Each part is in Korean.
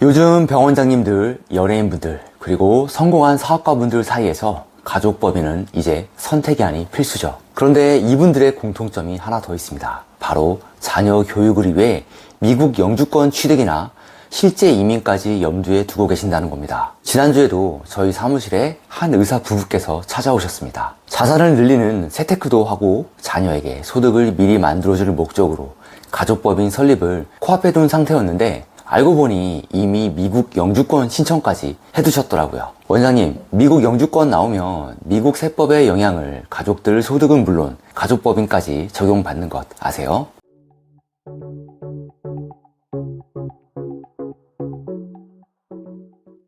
요즘 병원장님들, 연예인분들, 그리고 성공한 사업가분들 사이에서 가족법인은 이제 선택이 아닌 필수죠. 그런데 이분들의 공통점이 하나 더 있습니다. 바로 자녀 교육을 위해 미국 영주권 취득이나 실제 이민까지 염두에 두고 계신다는 겁니다. 지난주에도 저희 사무실에 한 의사 부부께서 찾아오셨습니다. 자산을 늘리는 재테크도 하고 자녀에게 소득을 미리 만들어줄 목적으로 가족법인 설립을 코앞에 둔 상태였는데 알고 보니 이미 미국 영주권 신청까지 해두셨더라고요. 원장님, 미국 영주권 나오면 미국 세법의 영향을 가족들 소득은 물론 가족법인까지 적용받는 것 아세요?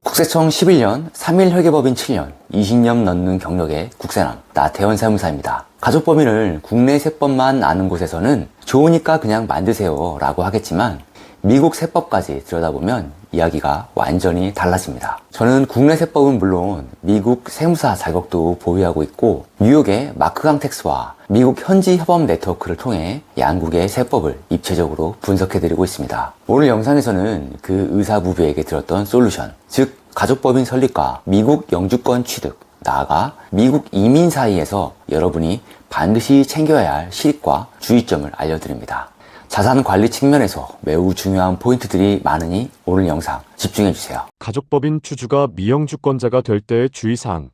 국세청 11년, 3일 회계법인 7년, 20년 넘는 경력의 국세남 나태현 세무사입니다. 가족법인을 국내 세법만 아는 곳에서는 좋으니까 그냥 만드세요 라고 하겠지만 미국 세법까지 들여다보면 이야기가 완전히 달라집니다. 저는 국내 세법은 물론 미국 세무사 자격도 보유하고 있고 뉴욕의 마크강텍스와 미국 현지 협업 네트워크를 통해 양국의 세법을 입체적으로 분석해드리고 있습니다. 오늘 영상에서는 그 의사 부부에게 들었던 솔루션, 즉 가족법인 설립과 미국 영주권 취득, 나아가 미국 이민 사이에서 여러분이 반드시 챙겨야 할 실익과 주의점을 알려드립니다. 자산 관리 측면에서 매우 중요한 포인트들이 많으니 오늘 영상 집중해주세요. 가족법인 주주가 미영주권자가 될 때의 주의사항.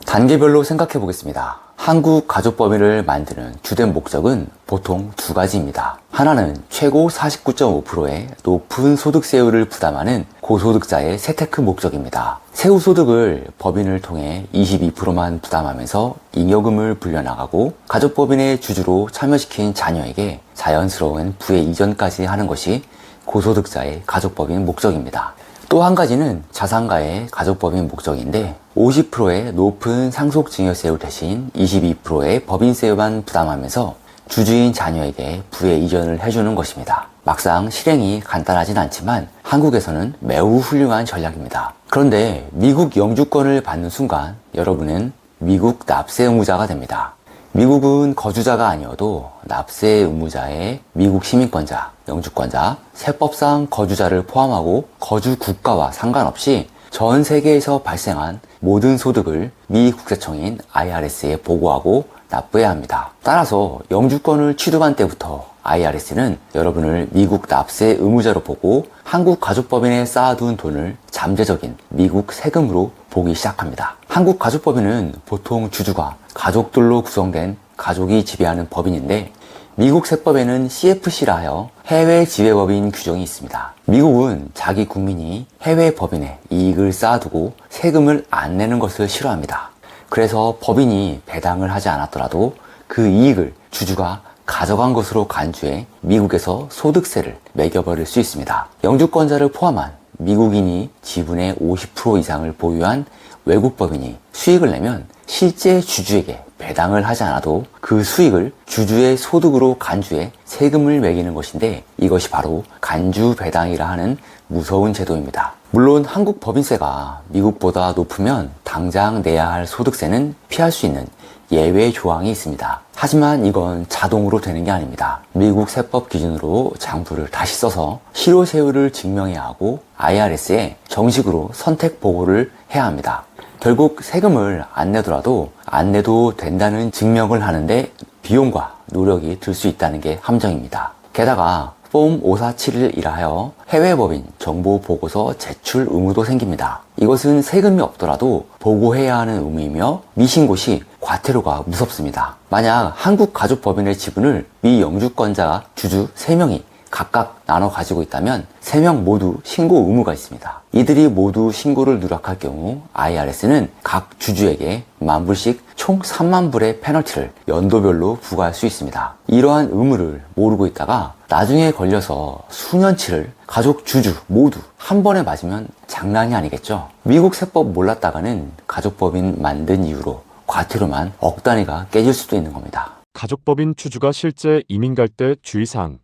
단계별로 생각해 보겠습니다. 한국 가족법인을 만드는 주된 목적은 보통 두 가지입니다. 하나는 최고 49.5%의 높은 소득세율을 부담하는 고소득자의 세테크 목적입니다. 세후소득을 법인을 통해 22%만 부담하면서 잉여금을 불려나가고 가족법인의 주주로 참여시킨 자녀에게 자연스러운 부의 이전까지 하는 것이 고소득자의 가족법인 목적입니다. 또 한 가지는 자산가의 가족법인 목적인데 50%의 높은 상속증여세율 대신 22%의 법인세율만 부담하면서 주주인 자녀에게 부의 이전을 해주는 것입니다. 막상 실행이 간단하진 않지만 한국에서는 매우 훌륭한 전략입니다. 그런데 미국 영주권을 받는 순간 여러분은 미국 납세 의무자가 됩니다. 미국은 거주자가 아니어도 납세 의무자의 미국 시민권자, 영주권자, 세법상 거주자를 포함하고 거주 국가와 상관없이 전 세계에서 발생한 모든 소득을 미 국세청인 IRS에 보고하고 납부해야 합니다. 따라서 영주권을 취득한 때부터 IRS는 여러분을 미국 납세 의무자로 보고 한국 가족법인에 쌓아둔 돈을 잠재적인 미국 세금으로 보기 시작합니다. 한국 가족법인은 보통 주주가 가족들로 구성된 가족이 지배하는 법인인데 미국 세법에는 CFC라 하여 해외 지배법인 규정이 있습니다. 미국은 자기 국민이 해외 법인에 이익을 쌓아두고 세금을 안 내는 것을 싫어합니다. 그래서 법인이 배당을 하지 않았더라도 그 이익을 주주가 가져간 것으로 간주해 미국에서 소득세를 매겨버릴 수 있습니다. 영주권자를 포함한 미국인이 지분의 50% 이상을 보유한 외국 법인이 수익을 내면 실제 주주에게 배당을 하지 않아도 그 수익을 주주의 소득으로 간주해 세금을 매기는 것인데 이것이 바로 간주 배당이라 하는 무서운 제도입니다. 물론 한국 법인세가 미국보다 높으면 당장 내야 할 소득세는 피할 수 있는 예외 조항이 있습니다. 하지만 이건 자동으로 되는 게 아닙니다. 미국 세법 기준으로 장부를 다시 써서 실효세율을 증명해야 하고 IRS에 정식으로 선택 보고를 해야 합니다. 결국 세금을 안 내더라도 안 내도 된다는 증명을 하는데 비용과 노력이 들 수 있다는 게 함정입니다. 게다가 폼 5471이라 하여 해외법인 정보보고서 제출 의무도 생깁니다. 이것은 세금이 없더라도 보고해야 하는 의무이며 미신고 시 과태료가 무섭습니다. 만약 한국 가족법인의 지분을 미 영주권자 주주 3명이 각각 나눠 가지고 있다면 3명 모두 신고 의무가 있습니다. 이들이 모두 신고를 누락할 경우 IRS는 각 주주에게 10,000불씩 총 30,000불의 페널티를 연도별로 부과할 수 있습니다. 이러한 의무를 모르고 있다가 나중에 걸려서 수년치를 가족 주주 모두 한 번에 맞으면 장난이 아니겠죠. 미국 세법 몰랐다가는 가족법인 만든 이후로 과태료만 억 단위가 깨질 수도 있는 겁니다. 가족법인 주주가 실제 이민 갈 때 주의사항.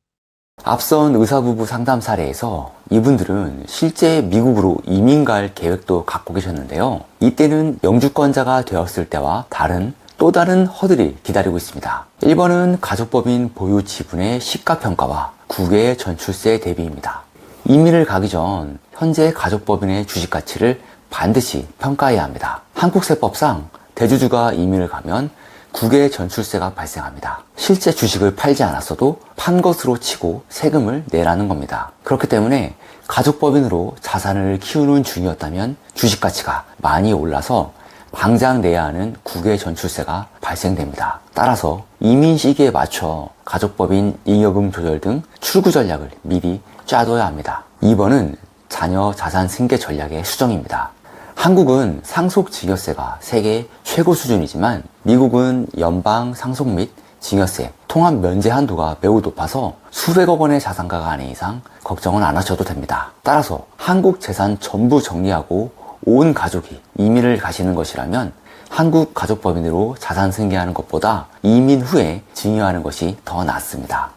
앞선 의사부부 상담 사례에서 이분들은 실제 미국으로 이민 갈 계획도 갖고 계셨는데요. 이때는 영주권자가 되었을 때와 또 다른 허들이 기다리고 있습니다. 1번은 가족법인 보유 지분의 시가평가와 국외 전출세 대비입니다. 이민을 가기 전 현재 가족법인의 주식 가치를 반드시 평가해야 합니다. 한국세법상 대주주가 이민을 가면 국외 전출세가 발생합니다. 실제 주식을 팔지 않았어도 판 것으로 치고 세금을 내라는 겁니다. 그렇기 때문에 가족법인으로 자산을 키우는 중이었다면 주식 가치가 많이 올라서 당장 내야 하는 국외 전출세가 발생됩니다. 따라서 이민 시기에 맞춰 가족법인 잉여금 조절 등 출구 전략을 미리 짜둬야 합니다. 2번은 자녀 자산 승계 전략의 수정입니다. 한국은 상속 증여세가 세계 최고 수준이지만 미국은 연방 상속 및 증여세, 통합 면제 한도가 매우 높아서 수백억 원의 자산가가 아닌 이상 걱정은 안 하셔도 됩니다. 따라서 한국 재산 전부 정리하고 온 가족이 이민을 가시는 것이라면 한국 가족법인으로 자산 승계하는 것보다 이민 후에 증여하는 것이 더 낫습니다.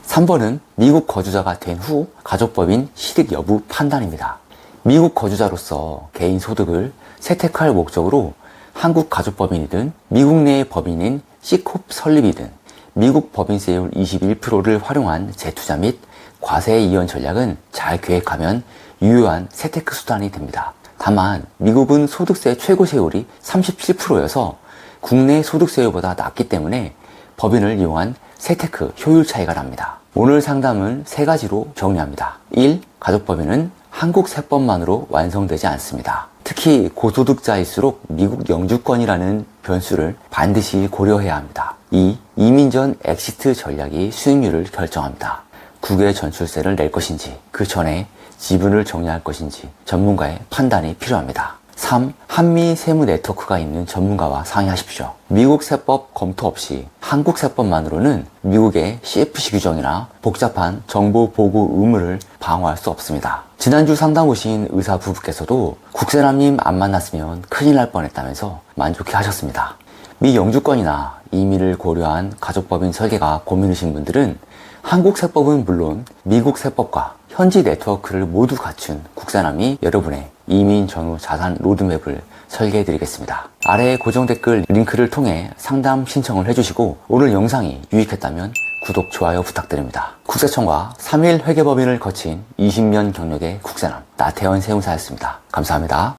3번은 미국 거주자가 된 후 가족법인 실익 여부 판단입니다. 미국 거주자로서 개인 소득을 세택할 목적으로 한국 가족법인이든 미국 내의 법인인 C컵 설립이든 미국 법인세율 21%를 활용한 재투자 및 과세 이연 전략은 잘 계획하면 유효한 세테크 수단이 됩니다. 다만 미국은 소득세 최고세율이 37%여서 국내 소득세율보다 낮기 때문에 법인을 이용한 세테크 효율 차이가 납니다. 오늘 상담은 3가지로 정리합니다. 1. 가족법인은 한국 세법만으로 완성되지 않습니다. 특히 고소득자일수록 미국 영주권이라는 변수를 반드시 고려해야 합니다. 2. 이민 전 엑시트 전략이 수익률을 결정합니다. 국외 전출세를 낼 것인지 그 전에 지분을 정리할 것인지 전문가의 판단이 필요합니다. 3. 한미 세무 네트워크가 있는 전문가와 상의하십시오. 미국 세법 검토 없이 한국 세법만으로는 미국의 CFC 규정이나 복잡한 정보 보고 의무를 방어할 수 없습니다. 지난주 상담 오신 의사 부부께서도 국세남님 안 만났으면 큰일 날 뻔했다면서 만족해 하셨습니다. 미 영주권이나 이민을 고려한 가족법인 설계가 고민이신 분들은 한국 세법은 물론 미국 세법과 현지 네트워크를 모두 갖춘 국세남이 여러분의 이민 전후 자산 로드맵을 설계해 드리겠습니다. 아래 고정 댓글 링크를 통해 상담 신청을 해주시고 오늘 영상이 유익했다면 구독, 좋아요 부탁드립니다. 국세청과 3일 회계법인을 거친 20년 경력의 국세남 나태현 세무사였습니다. 감사합니다.